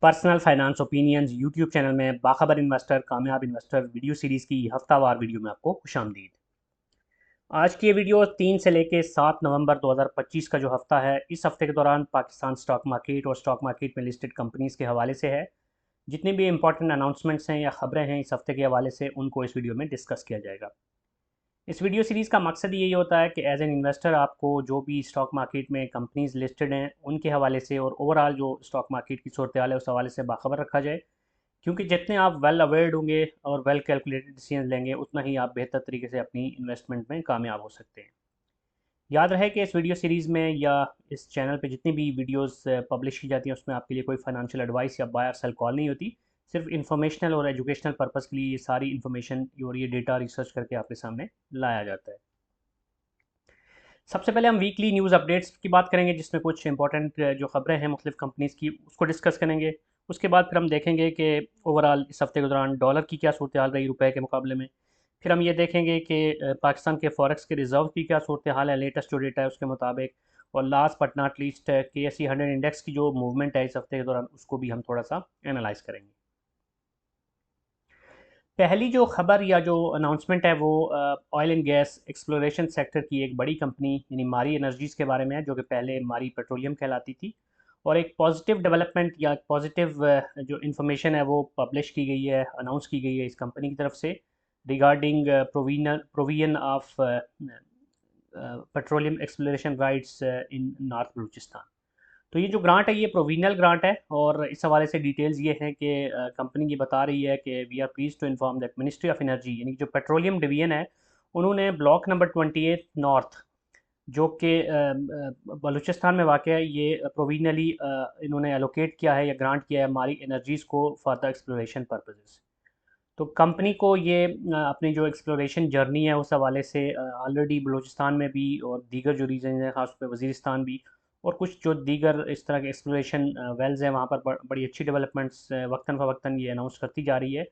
Personal finance opinions YouTube channel में बाखबर investor कामयाब investor video series की हफ्तावार वीडियो में आपको खुशामदीद। आज की ये वीडियो 3 से लेकर 7 नवंबर 2025 का जो हफ्ता है, इस हफ्ते के दौरान पाकिस्तान स्टॉक मार्केट और स्टॉक मार्केट में लिस्टेड कंपनीज़ के हवाले से है। जितनी भी इंपॉर्टेंट अनाउंसमेंट्स हैं या ख़बरें हैं इस हफ्ते के हवाले से, उनको इस वीडियो में डिस्कस किया जाएगा। इस वीडियो सीरीज़ का मकसद यही होता है कि एज एन इन्वेस्टर आपको जो भी स्टॉक मार्केट में कंपनीज लिस्टेड हैं उनके हवाले से और ओवरऑल जो स्टॉक मार्केट की सूरत हाल है उस हवाले से बाखबर रखा जाए। क्योंकि जितने आप वेल अवेयर्ड होंगे और वेल कैलकुलेटेड डिसीजन लेंगे, उतना ही आप बेहतर तरीके से अपनी इन्वेस्टमेंट में कामयाब हो सकते हैं। याद रहे कि इस वीडियो सीरीज़ में या इस चैनल पे जितनी भी वीडियोस पब्लिश की जाती हैं उसमें आपके लिए कोई फाइनेंशियल एडवाइस या बाय और सेल कॉल नहीं होती। सिर्फ इन्फॉर्मेशनल और एजुकेशनल पर्पज़ के लिए ये सारी इन्फॉर्मेशन और ये डेटा रिसर्च करके आपके सामने लाया जाता है। सबसे पहले हम वीकली न्यूज़ अपडेट्स की बात करेंगे, जिसमें कुछ इंपॉर्टेंट जो खबरें हैं मुख्तलिफ कंपनीज़ की उसको डिस्कस करेंगे। उसके बाद फिर हम देखेंगे कि ओवरऑल इस हफ्ते के दौरान डॉलर की क्या सूरत हाल रही रुपए के मुकाबले में। फिर हम ये देखेंगे कि पाकिस्तान के फॉरेक्स के रिजर्व की क्या सूरत हाल है, लेटेस्ट जो डेटा है उसके मुताबिक। और last but not least KSE 100 index की जो मूवमेंट है इस हफ्ते के दौरान, उसको भी हम थोड़ा सा एनालाइज करेंगे। पहली जो खबर या जो अनाउंसमेंट है वो oil and gas exploration sector की एक बड़ी कंपनी यानी मारी एनर्जीज़ के बारे में है, जो कि पहले मारी पेट्रोलियम कहलाती थी। और एक पॉजिटिव डेवलपमेंट या पॉजिटिव जो इन्फॉर्मेशन है वो पब्लिश की गई है, अनाउंस की गई है इस कंपनी की तरफ से, regarding provision of petroleum exploration rights in north Balochistan. तो ये जो ग्रांट है ये प्रोविजनल ग्रांट है, और इस हवाले से डिटेल्स ये हैं कि कंपनी ये बता रही है कि we are please to inform that ministry of energy यानी जो पेट्रोलियम डिवीजन है, उन्होंने ब्लॉक नंबर 28 नॉर्थ, जो कि बलूचिस्तान में वाक़ है, ये प्रोविजनली इन्होंने एलोकेट किया है या ग्रांट किया है हमारी एनर्जीज़ को फॉर द एक्सप्लोरेशन पर्पजेज़। तो कंपनी को ये अपनी जो एक्सप्लोरेशन जर्नी है उस हवाले से ऑलरेडी बलूचिस्तान में भी और दीगर जो रीजन हैं खास तौर पे वज़ीरिस्तान भी, और कुछ जो दीगर इस तरह के एक्सप्लोरेशन वेल्स हैं वहाँ पर बड़ी अच्छी डेवलपमेंट्स वक्तन फ़वक्तन ये अनाउंस करती जा रही है।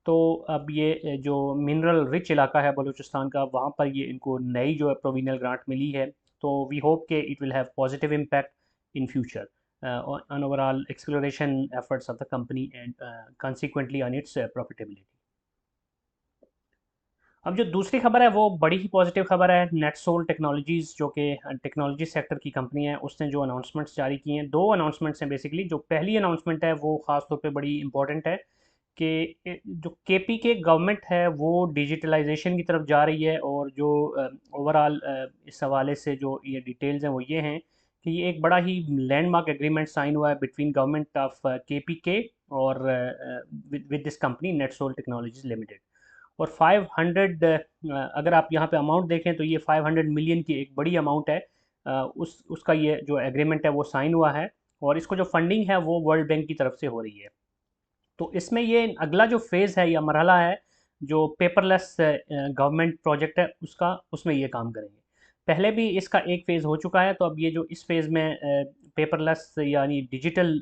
तो अब ये जो मिनरल रिच इलाका है बलूचिस्तान का, वहाँ पर ये इनको नई जो है प्रोविजनल ग्रांट मिली है। तो वी होप के it will have positive impact in future on overall exploration efforts of the company and consequently on its profitability. अब जो दूसरी खबर है वो बड़ी ही पॉजिटिव खबर है। नेटसोल टेक्नोलॉजीज़, जो कि टेक्नोलॉजी सेक्टर की कंपनी है, उसने जो अनाउंसमेंट्स जारी किए हैं, दो अनाउंसमेंट्स हैं बेसिकली। जो पहली अनाउंसमेंट है वो ख़ास तौर पे बड़ी इंपॉर्टेंट है कि जो KPK गवर्नमेंट है वो डिजिटलाइजेशन की तरफ जा रही है। और जो ओवरऑल इस हवाले से जो ये डिटेल्स हैं वो ये हैं कि ये एक बड़ा ही लैंडमार्क एग्रीमेंट साइन हुआ है बिटवीन गवर्नमेंट ऑफ KPK और with this company NetSol technologies limited. और 500 अगर आप यहाँ पे अमाउंट देखें तो ये 500 मिलियन की एक बड़ी अमाउंट है। उसका ये जो एग्रीमेंट है वो साइन हुआ है, और इसको जो फंडिंग है वो वर्ल्ड बैंक की तरफ से हो रही है। तो इसमें ये अगला जो फेज़ है या मरहला है, जो पेपरलेस गवर्नमेंट प्रोजेक्ट है उसका, उसमें ये काम करेंगे। पहले भी इसका एक फ़ेज़ हो चुका है, तो अब ये जो इस फेज़ में पेपरलेस यानी डिजिटल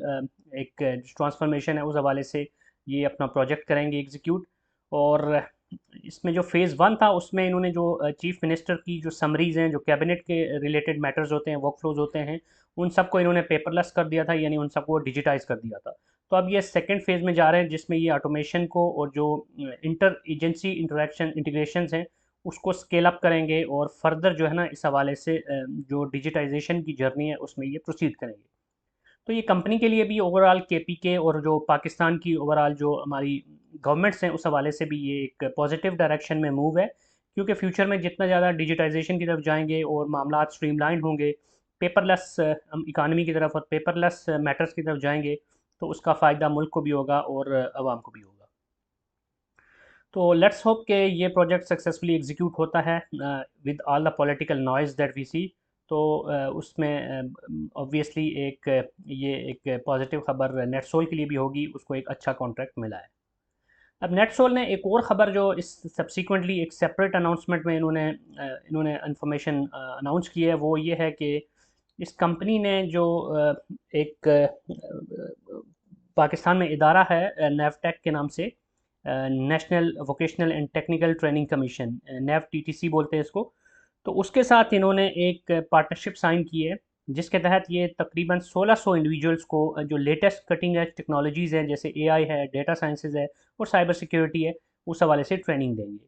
एक ट्रांसफॉर्मेशन है, उस हवाले से ये अपना प्रोजेक्ट करेंगे एग्जीक्यूट। और इसमें जो फ़ेज़ वन था उसमें इन्होंने जो चीफ मिनिस्टर की जो समरीज़ हैं, जो कैबिनेट के रिलेटेड मैटर्स होते हैं, वर्क फ्लोज होते हैं, उन सबको इन्होंने पेपरलेस कर दिया था, यानी उन सबको डिजिटाइज कर दिया था। तो अब ये सेकंड फेज़ में जा रहे हैं, जिसमें ये ऑटोमेशन को और जो इंटर एजेंसी इंटरेक्शन इंटीग्रेशंस हैं उसको स्केल अप करेंगे, और फर्दर जो है ना इस हवाले से जो डिजिटाइजेशन की जर्नी है उसमें ये प्रोसीड करेंगे। तो ये कंपनी के लिए भी ओवरऑल KPK और जो पाकिस्तान की ओवरऑल जो हमारी गवर्नमेंट्स हैं उस हवाले से भी ये एक पॉजिटिव डायरेक्शन में मूव है। क्योंकि फ्यूचर में जितना ज़्यादा डिजिटाइजेशन की तरफ जाएंगे और मामला स्ट्रीमलाइन होंगे, पेपरलेस हम इकानमी की तरफ और पेपरलेस मैटर्स की तरफ जाएंगे, तो उसका फ़ायदा मुल्क को भी होगा और आवाम को भी होगा। तो लेट्स होप कि ये प्रोजेक्ट सक्सेसफुली एग्जीक्यूट होता है with all the political noise that we see. तो उसमें ऑब्वियसली ये एक पॉजिटिव खबर नेटसोल के लिए भी होगी, उसको एक अच्छा कॉन्ट्रैक्ट मिला है। अब नेटसोल ने एक और ख़बर जो इस सब्सिक्वेंटली एक सेपरेट अनाउंसमेंट में इन्होंने इन्फॉर्मेशन अनाउंस की है, वो ये है कि इस कंपनी ने जो एक पाकिस्तान में इदारा है नेवटेक के नाम से, national vocational and technical training commission, NAVTTC बोलते हैं इसको। तो उसके साथ इन्होंने एक पार्टनरशिप साइन की है, जिसके तहत ये तकरीबन 1600 इंडिविजुअल्स को जो लेटेस्ट कटिंग एज टेक्नोलॉजीज़ हैं, जैसे एआई है, डेटा साइंसेज है और साइबर सिक्योरिटी है, उस हवाले से ट्रेनिंग देंगे।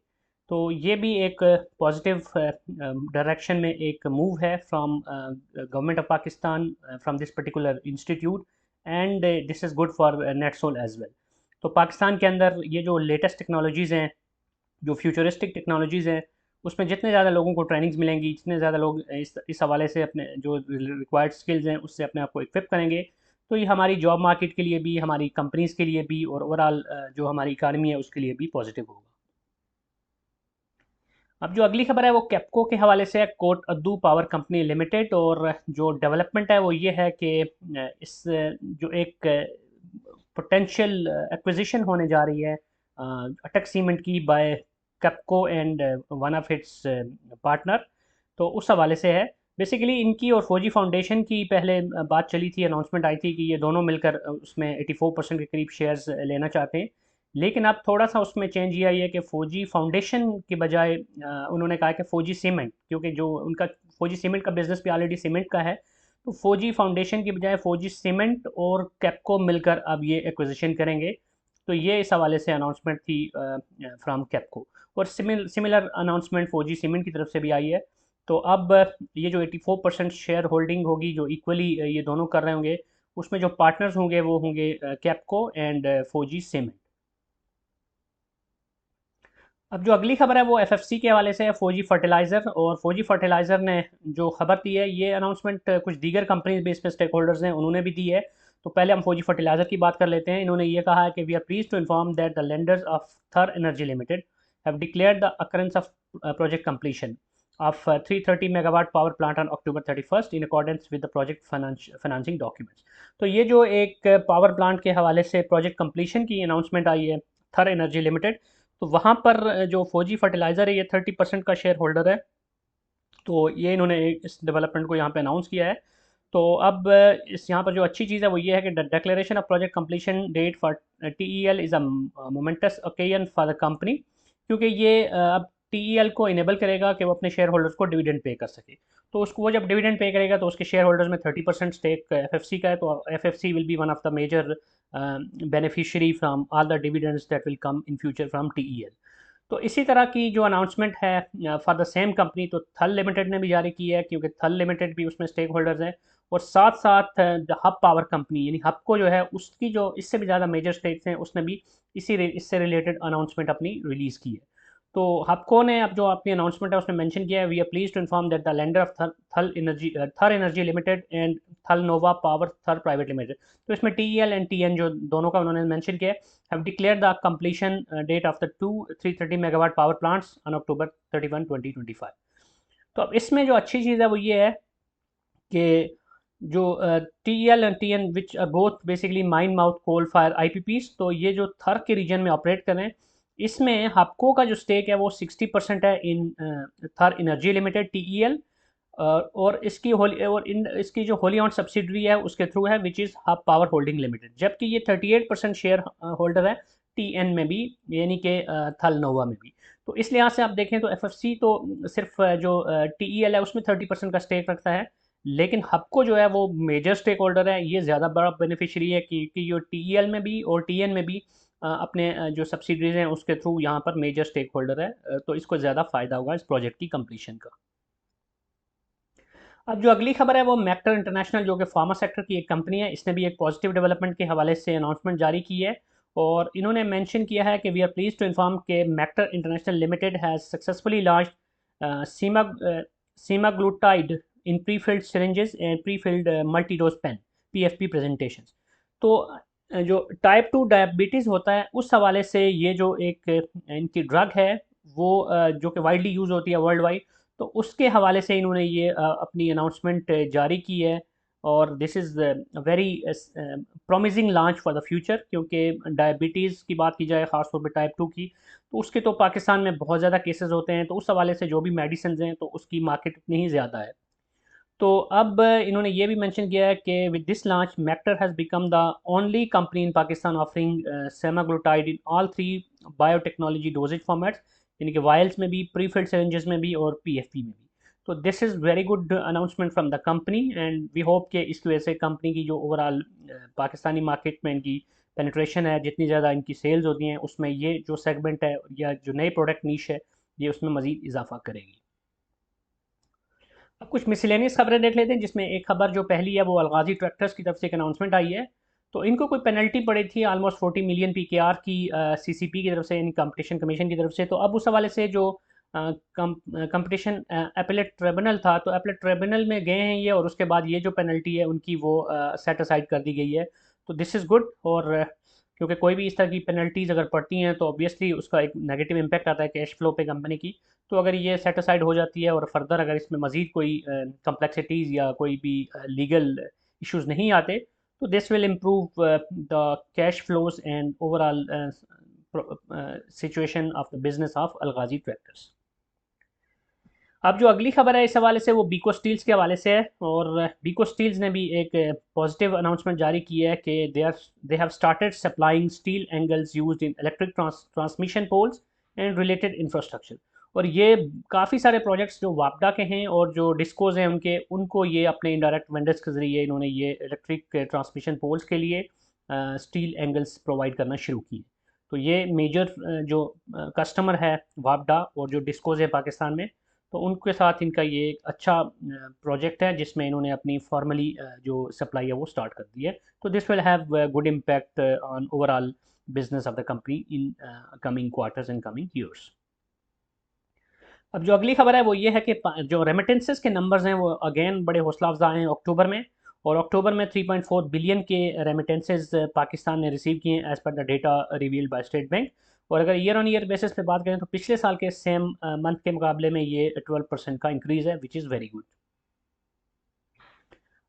तो ये भी एक पॉजिटिव डायरेक्शन में एक मूव है from government of Pakistan, from this particular institute, and this is good for NetSol as well. तो पाकिस्तान के अंदर ये जो लेटेस्ट टेक्नोलॉजीज़ हैं, जो फ्यूचरिस्टिक टेक्नोलॉजीज़ हैं, उसमें जितने ज़्यादा लोगों को ट्रेनिंग्स मिलेंगी, जितने ज़्यादा लोग इस हवाले से अपने जो रिक्वायर्ड स्किल्स हैं उससे अपने आप को इक्विप करेंगे, तो ये हमारी जॉब मार्केट के लिए भी, हमारी कंपनीज़ के लिए भी और ओवरऑल जो हमारी इकानमी है उसके लिए भी पॉजिटिव होगा। अब जो अगली खबर है वो कैप्को के हवाले से है, कोट अद्दू पावर कंपनी लिमिटेड। और जो डेवलपमेंट है वो ये है कि इस जो एक पोटेंशियल एक्विजिशन होने जा रही है अटक सीमेंट की by Kapco and one of its partner, तो उस हवाले से है। बेसिकली इनकी और फौजी फाउंडेशन की पहले बात चली थी, अनाउंसमेंट आई थी कि ये दोनों मिलकर उसमें 84% के करीब शेयर्स लेना चाहते हैं। लेकिन अब थोड़ा सा उसमें चेंज ये आई है कि फ़ौजी फाउंडेशन की बजाय उन्होंने कहा कि फ़ौजी सीमेंट, क्योंकि जो उनका फ़ौजी सीमेंट का बिज़नेस भी ऑलरेडी सीमेंट का है, तो फ़ौजी फाउंडेशन की बजाय फ़ौजी सीमेंट और कैप्को मिलकर अब ये एक्विजिशन करेंगे। तो ये इस हवाले से अनाउंसमेंट थी फ्रॉम कैप्को। और सिमिलर अनाउंसमेंट फ़ौजी सीमेंट की तरफ से भी आई है। तो अब ये जो 84% शेयर होल्डिंग होगी, जो इक्वली ये दोनों कर रहे होंगे, उसमें जो पार्टनर्स होंगे वो होंगे कैप्को एंड फ़ौजी सीमेंट। अब जो अगली खबर है वो एफएफसी के हवाले से है, फौजी फर्टिलाइज़र। और फौजी फर्टिलाइज़र ने जो खबर दी है, ये अनाउंसमेंट कुछ दीगर कंपनीज भी इसमें स्टेक होल्डर्स हैं उन्होंने भी दी है। तो पहले हम फौजी फर्टिलाइज़र की बात कर लेते हैं। इन्होंने ये कहा है कि we are please to inform that the lenders of Thar energy limited have declared the occurrence of project completion of 330 megawatt power plant on October 31st in accordance with the project financing documents। तो ये जो एक power plant के हवाले से project completion की announcement आई है थर एनर्जी लिमिटेड, तो वहाँ पर जो फौजी फर्टिलाइज़र है ये 30% का शेयर होल्डर है। तो ये इन्होंने इस डेवलपमेंट को यहाँ पे अनाउंस किया है। तो अब इस यहाँ पर जो अच्छी चीज़ है वो ये है कि declaration of project completion date for TEL is a momentous occasion for the company, क्योंकि ये अब टीईएल को इनेबल करेगा कि वो अपने शेयर होल्डर्स को डिविडेंड पे कर सके। तो उसको वो जब डिविडेंड पे करेगा तो उसके शेयर होल्डर्स में 30% स्टेक एफएफसी का है। तो FFC will be one of the major beneficiary from all the dividends that will come in future from TEL. तो इसी तरह की जो अनाउंसमेंट है फॉर द सेम कंपनी, तो थल लिमिटेड ने भी जारी की है, क्योंकि थल लिमिटेड भी उसमें स्टेक होल्डर्स हैं। और साथ साथ हब पावर कंपनी यानी हब को जो है उसकी जो इससे भी ज़्यादा मेजर स्टेक्स हैं उसने भी इससे रिलेटेड अनाउंसमेंट अपनी रिलीज़ की है। तो हबको ने अब जो अपनी अनाउंसमेंट है उसमें मेंशन किया है, we are please to inform that the lender of Thar energy limited and Thal Nova power Thar private limited. तो इसमें टीईएल एंड टीएन जो दोनों का उन्होंने मेंशन किया है, have declared the completion date of the two 330 megawatt power plants on October 31, 2025। तो अब इसमें जो अच्छी चीज़ है वो ये है कि जो T L and T N which are both basically mine mouth coal fired IPPs, तो ये जो थर के रीजन में ऑपरेट कर रहे हैं, इसमें हपको का जो स्टेक है वो 60% है इन थर एनर्जी लिमिटेड टीईएल। और इसकी होली और इन इसकी जो होली ऑन सब्सिडरी है उसके थ्रू है, which is hub power holding limited. जबकि ये 38% शेयर होल्डर है टीएन में भी, यानी कि थल नोवा में भी। तो इस लिहाज से आप देखें तो एफएफसी तो सिर्फ जो टीईएल है उसमें 30% का स्टेक रखता है, लेकिन हबको जो है वो मेजर स्टेक होल्डर है, ये ज़्यादा बड़ा बेनिफिशरी है कि जो टीईएल में भी और टीएन में भी अपने जो सब्सिडरीज हैं उसके थ्रू यहाँ पर मेजर स्टेक होल्डर है। तो इसको ज़्यादा फ़ायदा होगा इस प्रोजेक्ट की कंप्लीशन का। अब जो अगली खबर है वो मैक्टर इंटरनेशनल, जो कि फार्मा सेक्टर की एक कंपनी है, इसने भी एक पॉजिटिव डेवलपमेंट के हवाले से अनाउंसमेंट जारी की है। और इन्होंने मेंशन किया है कि we are please to inform के Macter international limited has successfully launch सीमा semaglutide in prefilled syringes and prefilled multi dose pen PFP presentation. तो जो टाइप 2 डायबिटीज़ होता है उस हवाले से ये जो एक इनकी ड्रग है वो जो कि वाइडली यूज़ होती है वर्ल्ड वाइड, तो उसके हवाले से इन्होंने ये अपनी अनाउंसमेंट जारी की है। और this is very promising launch for the future, क्योंकि डायबिटीज़ की बात की जाए ख़ास तौर पे टाइप 2 की, तो उसके तो पाकिस्तान में बहुत ज़्यादा केसेस होते हैं। तो उस हवाले से जो भी मेडिसिन हैं तो उसकी मार्केट इतनी ही ज़्यादा है। तो अब इन्होंने ये भी मेंशन किया है कि with this launch Macter has become the only company in Pakistan offering semaglutide in all 3 biotechnology dosages formats, यानी कि वायल्स में भी, प्रीफिल्ड सिरिंजेस में भी और पीएफपी में भी। तो this is very good announcement from the company, and we hope कि इसकी वजह से कंपनी की जो ओवरऑल पाकिस्तानी मार्केट में इनकी पेनिट्रेशन है, जितनी ज़्यादा इनकी सेल्स होती हैं, उसमें ये जो सेगमेंट है या जो नए प्रोडक्ट नीश है, ये उसमें मज़ीद इजाफा करेगी। अब कुछ मिसलेनियस खबरें देख लेते हैं, जिसमें एक खबर जो पहली है वो अलगाजी ट्रैक्टर्स की तरफ से एक अनाउंसमेंट आई है। तो इनको कोई पेनल्टी पड़ी थी ऑलमोस्ट 40 मिलियन PKR की CCP की तरफ से, यानी कंपटीशन कमीशन की तरफ से। तो अब उस हवाले से जो कंपटीशन एपेलेट ट्रिब्यूनल था, तो एपेलेट ट्रिब्यूनल में गए हैं ये, और उसके बाद ये जो पेनल्टी है उनकी वो सेट असाइड कर दी गई है। तो दिस इज़ गुड, और क्योंकि कोई भी इस तरह की पेनल्टीज़ अगर पड़ती हैं तो ऑब्वियसली उसका एक नेगेटिव इम्पैक्ट आता है कैश फ्लो पे कंपनी की। तो अगर ये सेटिसाइड हो जाती है और फर्दर अगर इसमें मज़ीद कोई कम्प्लेक्सिटीज़ या कोई भी लीगल इश्यूज नहीं आते, तो this will improve the cash flows and overall situation of the business of Alghazi tractors. अब जो अगली खबर है इस हवाले से, वो बीको स्टील्स के हवाले से है, और बीको स्टील्स ने भी एक पॉजिटिव अनाउंसमेंट जारी की है कि they have started supplying steel angles used in electric transmission poles and related infrastructure. और ये काफ़ी सारे प्रोजेक्ट्स जो वापडा के हैं और जो डिस्कोज हैं उनके, उनको ये अपने इनडायरेक्ट वेंडर्स के ज़रिए इन्होंने ये इलेक्ट्रिक ट्रांसमिशन पोल्स के लिए स्टील एंगल्स प्रोवाइड करना शुरू किए। तो ये मेजर जो कस्टमर है वापडा और जो डिस्कोज है पाकिस्तान में, तो उनके साथ इनका ये एक अच्छा प्रोजेक्ट है जिसमें इन्होंने अपनी फॉर्मली जो सप्लाई है वो स्टार्ट कर दी है। तो this will have good impact on overall business of the company in coming quarters and coming years. अब जो अगली खबर है वो ये है कि जो रेमिटेंसेस के नंबर्स हैं वो अगेन बड़े हौसला अफजा हैं अक्टूबर में, और अक्टूबर में 3.4 बिलियन के रेमिटेंसेस पाकिस्तान ने रिसीव किए हैं as per the data revealed by State Bank. और अगर ईयर ऑन ईयर बेसिस पे बात करें तो पिछले साल के सेम मंथ के मुकाबले में ये 12% का इंक्रीज़ है, विच इज़ वेरी गुड।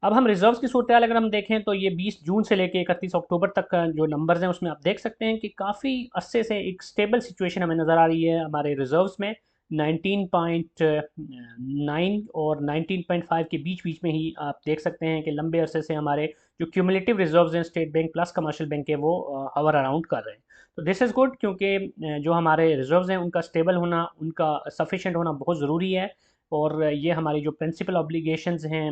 अब हम रिजर्व्स की सूरत अगर हम देखें तो ये 20 जून से लेकर 31 अक्टूबर तक का जो नंबर्स हैं उसमें आप देख सकते हैं कि काफ़ी अरसे से एक स्टेबल सिचुएशन हमें नज़र आ रही है हमारे रिजर्व्स में। 19.9 और 19.5 के बीच बीच में ही आप देख सकते हैं कि लंबे अरसे से हमारे जो क्यूमुलेटिव रिजर्व्स हैं state bank plus commercial bank के, वो हवर अराउंड कर रहे हैं। तो दिस इज़ गुड, क्योंकि जो हमारे रिजर्व्स हैं उनका स्टेबल होना, उनका सफिशेंट होना बहुत ज़रूरी है। और ये हमारी जो प्रिंसिपल ऑब्लिगेशंस हैं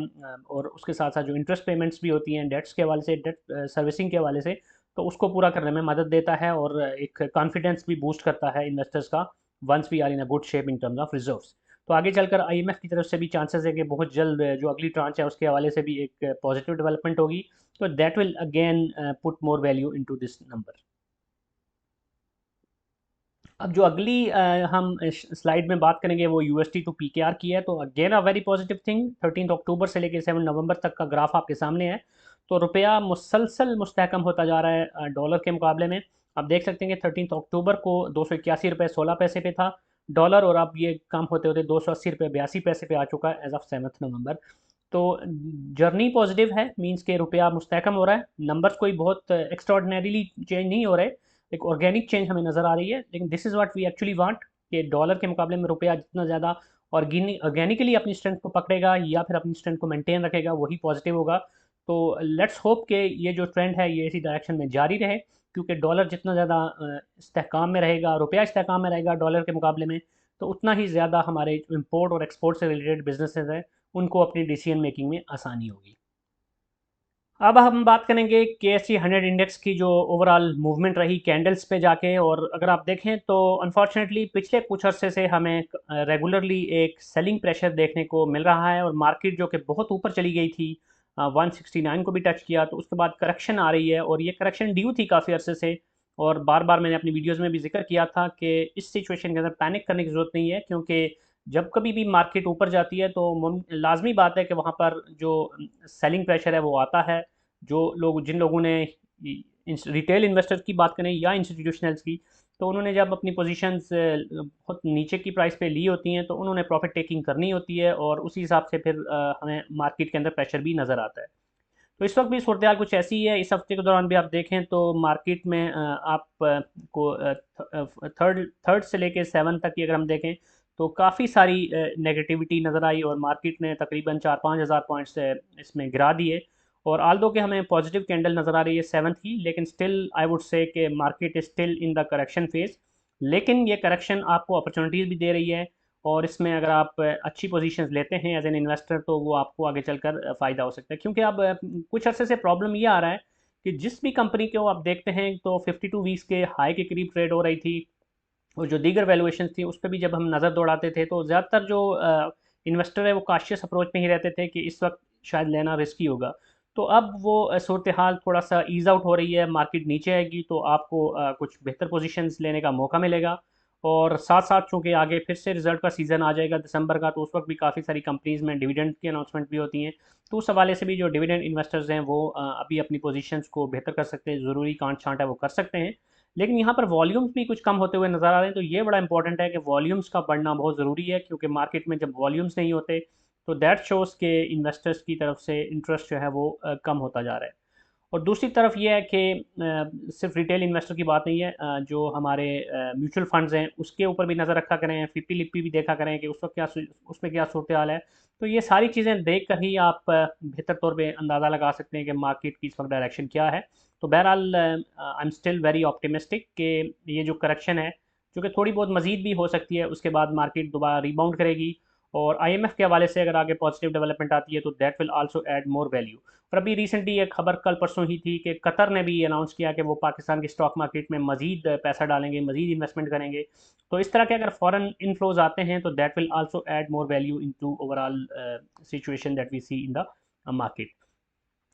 और उसके साथ साथ जो इंटरेस्ट पेमेंट्स भी होती हैं डेट्स के हवाले से, डेट सर्विसिंग के हवाले से, तो उसको पूरा करने में मदद देता है और एक कॉन्फिडेंस भी बूस्ट करता है इन्वेस्टर्स का, once we are in a good shape in terms of reserves. तो आगे चलकर IMF की तरफ से भी चांसेस है कि बहुत जल्द जो अगली ट्रांच है उसके हवाले से भी एक पॉजिटिव डेवलपमेंट होगी। तो that will again put more value into this number. अब जो अगली हम स्लाइड में बात करेंगे वो USD टू PKR की है। तो again a very positive thing, 13 अक्टूबर से लेकर 7 नवंबर तक का ग्राफ आपके सामने है। तो रुपया मुसलसल मुस्तहकम होता जा रहा है डॉलर के मुकाबले में। आप देख सकते हैं कि 13 अक्टूबर को 281 रुपये 16 पैसे पे था डॉलर, और अब ये कम होते होते 280 रुपये 82 पैसे पे आ चुका है एज ऑफ 7 नवंबर। तो जर्नी पॉजिटिव है, मींस के रुपया मुस्तहकम हो रहा है, नंबर्स कोई बहुत एक्स्ट्रॉर्डनरीली चेंज नहीं हो रहे, एक ऑर्गेनिक चेंज हमें नज़र आ रही है। लेकिन this is what we actually want कि डॉलर के मुकाबले में रुपया जितना ज़्यादा ऑर्गेनिकली अपनी स्ट्रेंथ को पकड़ेगा या फिर अपनी स्ट्रेंथ को मेंटेन रखेगा, वही पॉजिटिव होगा। तो लेट्स होप कि ये जो ट्रेंड है ये इसी डायरेक्शन में जारी रहे, क्योंकि डॉलर जितना ज़्यादा इस्तेहकाम में रहेगा, रुपया इस्तेहकाम में रहेगा डॉलर के मुकाबले में, तो उतना ही ज़्यादा हमारे इम्पोर्ट और एक्सपोर्ट से रिलेटेड बिजनेसेस हैं उनको अपनी डिसीजन मेकिंग में आसानी होगी। अब हम बात करेंगे KSE 100 इंडेक्स की जो ओवरऑल मूवमेंट रही कैंडल्स पे जाके। और अगर आप देखें तो अनफॉर्चुनेटली पिछले कुछ अरसे से हमें रेगुलरली एक सेलिंग प्रेशर देखने को मिल रहा है, और मार्केट जो कि बहुत ऊपर चली गई थी 169 को भी टच किया, तो उसके बाद करेक्शन आ रही है, और ये करेक्शन ड्यू थी काफ़ी अरसे से। और बार बार मैंने अपनी वीडियोज़ में भी जिक्र किया था कि इस सिचुएशन के अंदर पैनिक करने की ज़रूरत नहीं है, क्योंकि जब कभी भी मार्केट ऊपर जाती है तो लाजमी बात है कि वहाँ पर जो सेलिंग प्रेशर है वो आता है। जो लोग, जिन लोगों ने रिटेल इन्वेस्टर की बात करें या इंस्टीट्यूशनल्स की, तो उन्होंने जब अपनी पोजीशंस बहुत नीचे की प्राइस पे ली होती हैं तो उन्होंने प्रॉफिट टेकिंग करनी होती है, और उसी हिसाब से फिर हमें मार्केट के अंदर प्रेशर भी नज़र आता है। तो इस वक्त भी सूरत हाल कुछ ऐसी ही है। इस हफ्ते के दौरान भी आप देखें तो मार्केट में आप को थर्ड थर्ड से लेके 7 तक की अगर हम देखें तो काफ़ी सारी नेगेटिविटी नज़र आई, और मार्केट ने तकरीबन 4-5 हज़ार पॉइंट्स इसमें गिरा दिए। और आल्दो के हमें पॉजिटिव कैंडल नज़र आ रही है 7th की, लेकिन स्टिल आई वुड से कि market is still in the correction phase. लेकिन ये करेक्शन आपको अपॉर्चुनिटीज़ भी दे रही है, और इसमें अगर आप अच्छी पोजीशंस लेते हैं एज एन इन्वेस्टर तो वो आपको आगे चलकर फ़ायदा हो सकता है, क्योंकि अब कुछ अरसे से प्रॉब्लम ये आ रहा है कि जिस भी कंपनी को आप देखते हैं तो 52 वीक्स के हाई के करीब ट्रेड हो रही थी, और जो दीगर वैल्यूएशन थी उस पर भी जब हम नज़र दौड़ाते थे तो ज़्यादातर जो इन्वेस्टर है वो काशियस अप्रोच में ही रहते थे कि इस वक्त शायद लेना रिस्की होगा। तो अब वो सूरत हाल थोड़ा सा ईज़ आउट हो रही है, मार्केट नीचे आएगी तो आपको कुछ बेहतर पोजीशंस लेने का मौका मिलेगा। और साथ साथ चूँकि आगे फिर से रिजल्ट का सीज़न आ जाएगा दिसंबर का, तो उस वक्त भी काफ़ी सारी कंपनीज़ में डिविडेंड की अनाउंसमेंट भी होती हैं। तो उस हवाले से भी जो डिविडेंड इन्वेस्टर्स हैं वो अभी अपनी पोजीशंस को बेहतर कर सकते हैं, ज़रूरी कांट छांट है वो कर सकते हैं। लेकिन यहाँ पर वॉल्यूम्स भी कुछ कम होते हुए नज़र आ रहे हैं, तो ये बड़ा इंपॉर्टेंट है कि वॉल्यूम्स का बढ़ना बहुत ज़रूरी है, क्योंकि मार्केट में जब वॉल्यूम्स नहीं होते तो दैट शोज़ के इन्वेस्टर्स की तरफ से इंटरेस्ट जो है वो कम होता जा रहा है। और दूसरी तरफ ये है कि सिर्फ रिटेल इन्वेस्टर की बात नहीं है, जो हमारे म्यूचुअल फंड्स हैं उसके ऊपर भी नज़र रखा करें, फिफ्टी लिपी भी देखा करें कि उस वक्त क्या उसमें क्या सूरत हाल है। तो ये सारी चीज़ें देख कर ही आप बेहतर तौर पे अंदाज़ा लगा सकते हैं कि मार्केट की इस वक्त डायरेक्शन क्या है। तो बहरहाल I am still very optimistic कि ये जो करेक्शन है, जो कि थोड़ी बहुत मज़ीद भी हो सकती है, उसके बाद मार्केट दोबारा रिबाउंड करेगी। और आईएमएफ के हवाले से अगर आगे पॉजिटिव डेवलपमेंट आती है तो that will also add more value. और अभी रिसेंटली एक खबर कल परसों ही थी कि कतर ने भी अनाउंस किया कि वो पाकिस्तान की स्टॉक मार्केट में मजीद पैसा डालेंगे, मजीद इन्वेस्टमेंट करेंगे। तो इस तरह के अगर फॉरेन इनफ्लोज आते हैं तो that will also add more value into overall situation that we see in the market.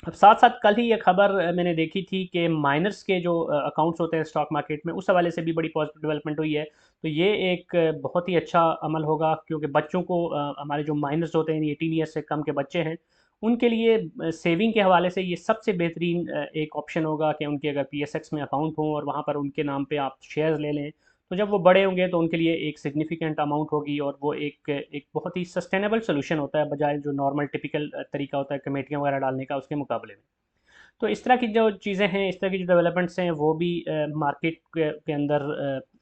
अब साथ साथ कल ही ये खबर मैंने देखी थी कि माइनर्स के जो अकाउंट्स होते हैं स्टॉक मार्केट में, उस हवाले से भी बड़ी पॉजिटिव डेवलपमेंट हुई है। तो ये एक बहुत ही अच्छा अमल होगा, क्योंकि बच्चों को हमारे जो माइनर्स होते हैं 18 ईयर्स से कम के बच्चे हैं, उनके लिए सेविंग के हवाले से ये सबसे बेहतरीन एक ऑप्शन होगा कि उनके अगर पीएसएक्स में अकाउंट हो और वहाँ पर उनके नाम पे आप शेयर्स ले लें, तो जब वो बड़े होंगे तो उनके लिए एक सिग्निफिकेंट अमाउंट होगी, और वो एक बहुत ही सस्टेनेबल सोल्यूशन होता है बजाय जो नॉर्मल टिपिकल तरीका होता है कमेटियाँ वगैरह डालने का उसके मुकाबले में। तो इस तरह की जो चीज़ें हैं, इस तरह की जो डेवलपमेंट्स हैं वो भी मार्केट के अंदर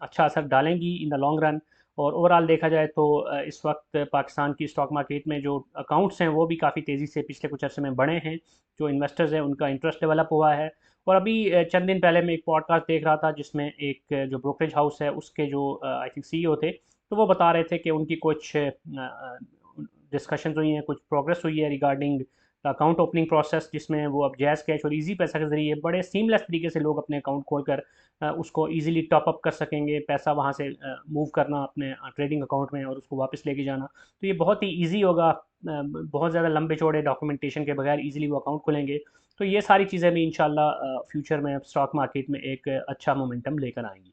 अच्छा असर डालेंगी इन द लॉन्ग रन। और ओवरऑल देखा जाए तो इस वक्त पाकिस्तान की स्टॉक मार्केट में जो अकाउंट्स हैं वो भी काफ़ी तेज़ी से पिछले कुछ अर्से में बढ़े हैं, जो इन्वेस्टर्स हैं उनका इंटरेस्ट डेवलप हुआ है। और अभी चंद दिन पहले मैं एक पॉडकास्ट देख रहा था जिसमें एक जो ब्रोकरेज हाउस है उसके जो आई थिंक सीईओ थे, तो वो बता रहे थे कि उनकी कुछ डिस्कशन हुई हैं, कुछ प्रोग्रेस हुई है रिगार्डिंग अकाउंट ओपनिंग प्रोसेस, जिसमें वो अब जैज़ कैश और इजी पैसा के ज़रिए बड़े सीमलेस तरीके से लोग अपने अकाउंट खोलकर उसको इजीली टॉप अप कर सकेंगे, पैसा वहाँ से मूव करना अपने ट्रेडिंग अकाउंट में और उसको वापस लेके जाना। तो ये बहुत ही ईजी होगा, बहुत ज़्यादा लंबे चौड़े डॉक्यूमेंटेशन के बगैर ईजिली वो अकाउंट खुलेंगे। तो ये सारी चीज़ें भी इंशाल्लाह फ्यूचर में स्टॉक मार्केट में एक अच्छा मोमेंटम लेकर आएंगी।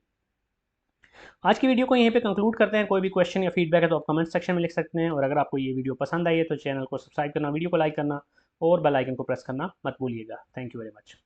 आज की वीडियो को यहीं पे कंक्लूड करते हैं। कोई भी क्वेश्चन या फीडबैक है तो आप कमेंट सेक्शन में लिख सकते हैं, और अगर आपको ये वीडियो पसंद आई है तो चैनल को सब्सक्राइब करना, वीडियो को लाइक करना और बेल आइकन को प्रेस करना मत भूलिएगा। Thank you very much.